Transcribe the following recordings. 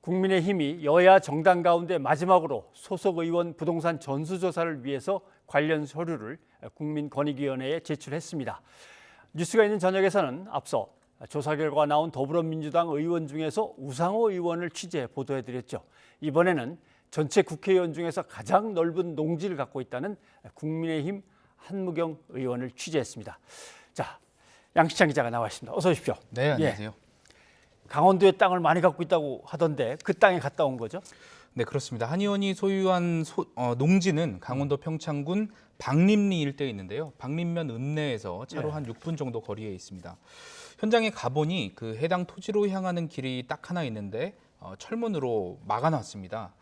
국민의힘이 여야 정당 가운데 마지막으로 소속 의원 부동산 전수조사를 위해서 관련 서류를 국민권익위원회에 제출했습니다. 뉴스가 있는 저녁에서는 앞서 조사 결과 나온 더불어민주당 의원 중에서 우상호 의원을 취재 보도해드렸죠. 이번에는 전체 국회의원 중에서 가장 넓은 농지를 갖고 있다는 국민의힘 한무경 의원을 취재했습니다. 자, 양시창 기자가 나와 있습니다. 어서 오십시오. 네, 안녕하세요. 강원도에 땅을 많이 갖고 있다고 하던데 그 땅에 갔다 온 거죠? 네, 그렇습니다. 한 의원이 소유한 농지는 강원도 평창군 박림리 일대에 있는데요. 박림면 읍내에서 차로 한 6분 정도 거리에 있습니다. 현장에 가보니 그 해당 토지로 향하는 길이 딱 하나 있는데 철문으로 막아놨습니다.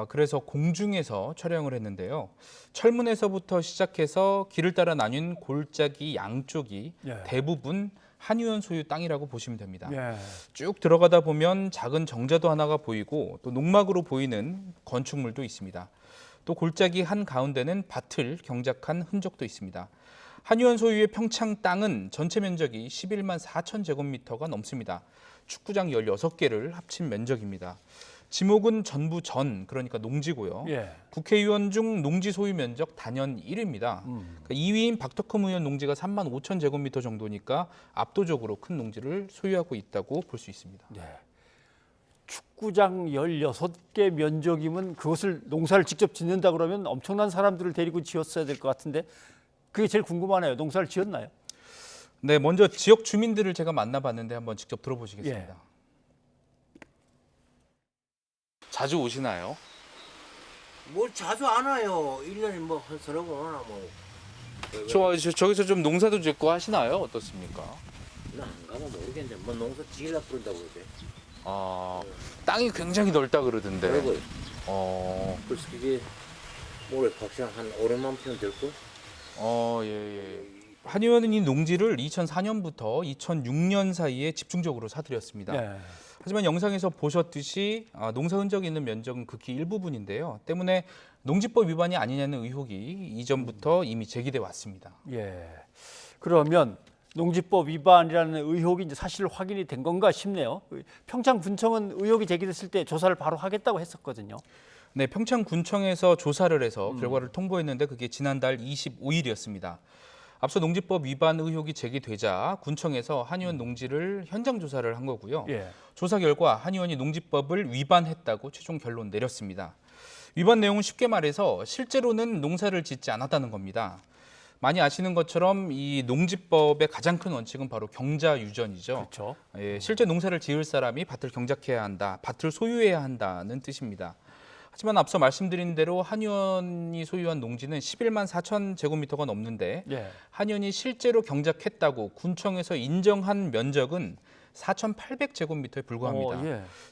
그래서 공중에서 촬영을 했는데요. 철문에서부터 시작해서 길을 따라 나뉜 골짜기 양쪽이 대부분 한 의원 소유 땅이라고 보시면 됩니다. 쭉 들어가다 보면 작은 정자도 하나가 보이고 또 농막으로 보이는 건축물도 있습니다. 또 골짜기 한 가운데는 밭을 경작한 흔적도 있습니다. 한 의원 소유의 평창 땅은 전체 면적이 11만 4천 제곱미터가 넘습니다. 축구장 16개를 합친 면적입니다. 지목은 전부 그러니까 농지고요. 국회의원 중 농지 소유 면적 단연 1위입니다. 그러니까 2위인 박덕흠 의원 농지가 3만 5천 제곱미터 정도니까 압도적으로 큰 농지를 소유하고 있다고 볼 수 있습니다. 축구장 16개 면적이면 그것을 농사를 직접 짓는다 그러면 엄청난 사람들을 데리고 지었어야 될 것 같은데 그게 제일 궁금하네요. 농사를 지었나요? 네, 먼저 지역 주민들을 제가 만나봤는데 한번 직접 들어보시겠습니다. 자주 오시나요? 뭘 자주 안 와요. 1년에 뭐 한 서너 번 오나 뭐. 저기서 좀 농사도 짓고 하시나요? 어떻습니까? 나안 가면 모르겠는데 뭐 농사 지으려 그런다고 그러대. 땅이 굉장히 넓다 그러던데. 그러고 그래서 그게 올해 박상 한 500만 평 될 거? 한 의원은 이 농지를 2004년부터 2006년 사이에 집중적으로 사들였습니다. 하지만 영상에서 보셨듯이 농사 흔적이 있는 면적은 극히 일부분인데요. 때문에 농지법 위반이 아니냐는 의혹이 이전부터 이미 제기돼 왔습니다. 그러면 농지법 위반이라는 의혹이 이제 사실 확인이 된 건가 싶네요. 평창군청은 의혹이 제기됐을 때 조사를 바로 하겠다고 했었거든요. 네, 평창군청에서 조사를 해서 결과를 통보했는데 그게 지난달 25일이었습니다. 앞서 농지법 위반 의혹이 제기되자 군청에서 한 의원 농지를 현장 조사를 한 거고요. 조사 결과 한 의원이 농지법을 위반했다고 최종 결론 내렸습니다. 위반 내용은 쉽게 말해서 실제로는 농사를 짓지 않았다는 겁니다. 많이 아시는 것처럼 이 농지법의 가장 큰 원칙은 바로 경자유전이죠. 그렇죠. 실제 농사를 지을 사람이 밭을 경작해야 한다, 밭을 소유해야 한다는 뜻입니다. 하지만 앞서 말씀드린 대로 한 의원이 소유한 농지는 11만 4천 제곱미터가 넘는데 한 의원이 실제로 경작했다고 군청에서 인정한 면적은 4,800제곱미터에 불과합니다.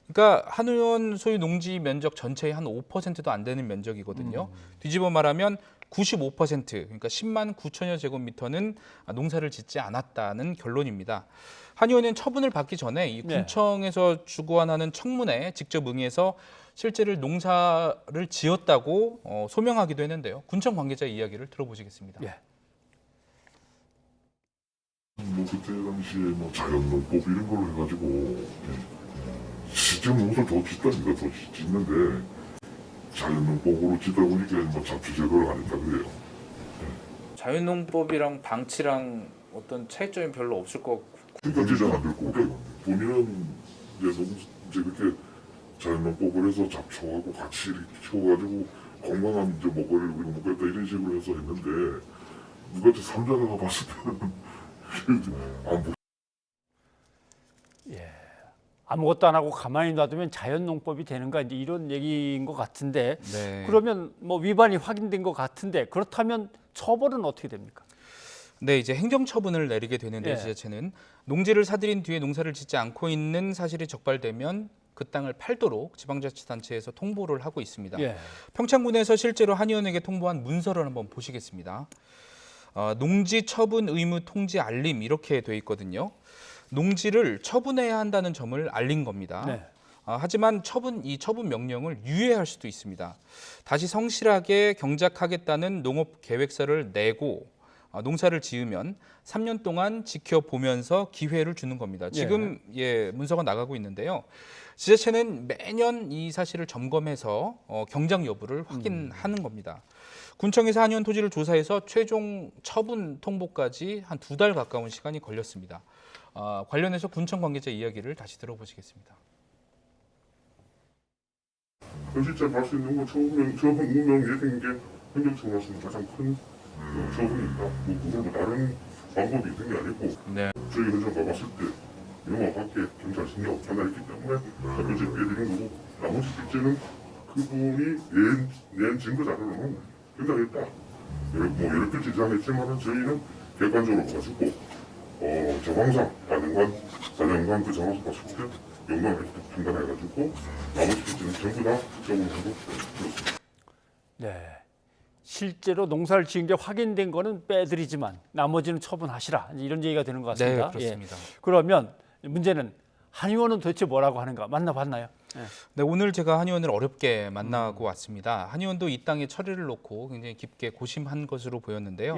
그러니까 한 의원 소유 농지 면적 전체의 한 5%도 안 되는 면적이거든요. 뒤집어 말하면 95%, 그러니까 10만 9천여 제곱미터는 농사를 짓지 않았다는 결론입니다. 한 의원은 처분을 받기 전에 이 군청에서 주관하는 청문회에 직접 응해서 실제로 농사를 지었다고 소명하기도 했는데요. 군청 관계자의 이야기를 들어보시겠습니다. 뭐 그때 당시에 뭐 자연농법 이런 걸로 해가지고 실제 농사를 더 짓다니까 더 짓는데 자연농법으로 짓다 보니까 뭐 잡초 제거를 안 했다 그래요. 자연농법이랑 방치랑 어떤 차이점이 별로 없을 것 같고. 그러니까 제작 안 될 거고 본인은 이제 그렇게 자연농법을 해서 잡초하고 같이 이렇게 키워가지고 건강한 이제 먹거리를 우리가 먹겠다 이런 식으로 해서 했는데 누가 삼자가 봤을 때는 안 보. 아무것도 안 하고 가만히 놔두면 자연농법이 되는가 이제 이런 얘기인 것 같은데 그러면 뭐 위반이 확인된 것 같은데 그렇다면 처벌은 어떻게 됩니까? 네, 이제 행정처분을 내리게 되는데 지자체는 농지를 사들인 뒤에 농사를 짓지 않고 있는 사실이 적발되면 그 땅을 팔도록 지방자치단체에서 통보를 하고 있습니다. 평창군에서 실제로 한 의원에게 통보한 문서를 한번 보시겠습니다. 농지 처분 의무 통지 알림 이렇게 돼 있거든요. 농지를 처분해야 한다는 점을 알린 겁니다. 하지만 이 처분 명령을 유예할 수도 있습니다. 다시 성실하게 경작하겠다는 농업 계획서를 내고 농사를 지으면 3년 동안 지켜보면서 기회를 주는 겁니다. 지금 문서가 나가고 있는데요. 지자체는 매년 이 사실을 점검해서 경작 여부를 확인하는 겁니다. 군청에서 한의원 토지를 조사해서 최종 처분 통보까지 한 2달 가까운 시간이 걸렸습니다. 관련해서 군청 관계자 이야기를 다시 들어보시겠습니다. 현실적으로 할 수 있는 건 처분 운명 예정인 게 행정청으로 할 수 있는 가장 큰 처분입니다. 뭐 다른 방법이 있는 게 아니고 네. 저희 현장 가봤을 때 명확하게 경찰 신경 없잖아 있기 때문에 첫 번째 빼드린 거고 나머지 둘째는 그분이 낸 증거 자료로는 굉장했다. 여러 개 지장했지만은 저희는 객관적으로 봐주고 정황상 4년간 그 정황상 봤을 때 영광을 판단해가지고 나머지 둘째는 전부 다 처분하고 그렇습니다. 네. 실제로 농사를 지은 게 확인된 거는 빼드리지만 나머지는 처분하시라 이런 얘기가 되는 것 같습니다. 네, 그렇습니다. 그러면 문제는 한의원은 도대체 뭐라고 하는가 만나봤나요? 네, 오늘 제가 한의원을 어렵게 만나고 왔습니다. 한의원도 이 땅의 처리를 놓고 굉장히 깊게 고심한 것으로 보였는데요.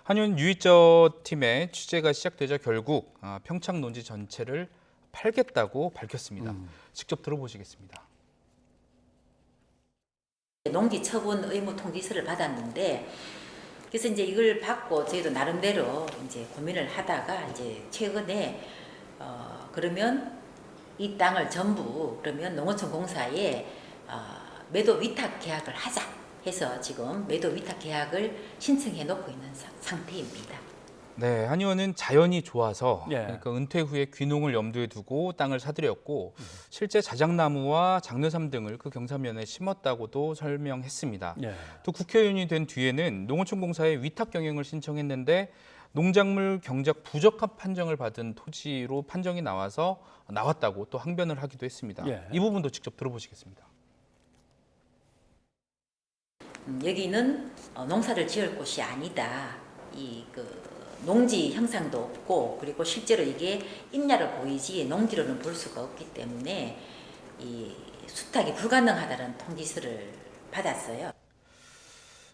한의원 유이저 팀의 취재가 시작되자 결국 평창 논지 전체를 팔겠다고 밝혔습니다. 직접 들어보시겠습니다. 농지 처분 의무 통지서를 받았는데 그래서 이제 이걸 받고 저희도 나름대로 이제 고민을 하다가 이제 최근에 그러면 이 땅을 전부 그러면 농어촌 공사에 매도 위탁 계약을 하자 해서 지금 매도 위탁 계약을 신청해 놓고 있는 상태입니다. 네, 한의원은 자연이 좋아서 예. 그러니까 은퇴 후에 귀농을 염두에 두고 땅을 사들였고 실제 자작나무와 장려삼 등을 그 경사면에 심었다고도 설명했습니다. 또 국회의원이 된 뒤에는 농어촌공사에 위탁 경영을 신청했는데 농작물 경작 부적합 판정을 받은 토지로 판정이 나왔다고 또 항변을 하기도 했습니다. 이 부분도 직접 들어보시겠습니다. 여기는 농사를 지을 곳이 아니다. 농지 형상도 없고 그리고 실제로 이게 임야로 보이지 농지로는 볼 수가 없기 때문에 이 수탁이 불가능하다는 통지서를 받았어요.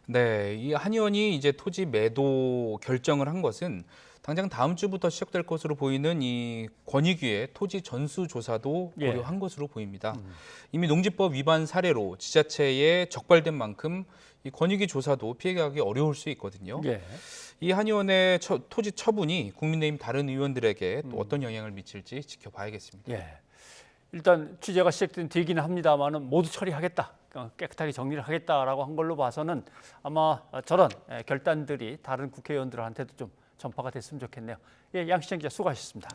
네, 이 한의원이 이제 토지 매도 결정을 한 것은 당장 다음 주부터 시작될 것으로 보이는 이 권익위의 토지 전수 조사도 고려한 것으로 보입니다. 이미 농지법 위반 사례로 지자체에 적발된 만큼 이 권익위 조사도 피해가기 어려울 수 있거든요. 이 한의원의 토지 처분이 국민의힘 다른 의원들에게 또 어떤 영향을 미칠지 지켜봐야겠습니다. 일단 취재가 시작된 뒤이기는 합니다만은 모두 처리하겠다, 깨끗하게 정리를 하겠다라고 한 걸로 봐서는 아마 저런 결단들이 다른 국회의원들한테도 좀 전파가 됐으면 좋겠네요. 양 시청 기자 수고하셨습니다.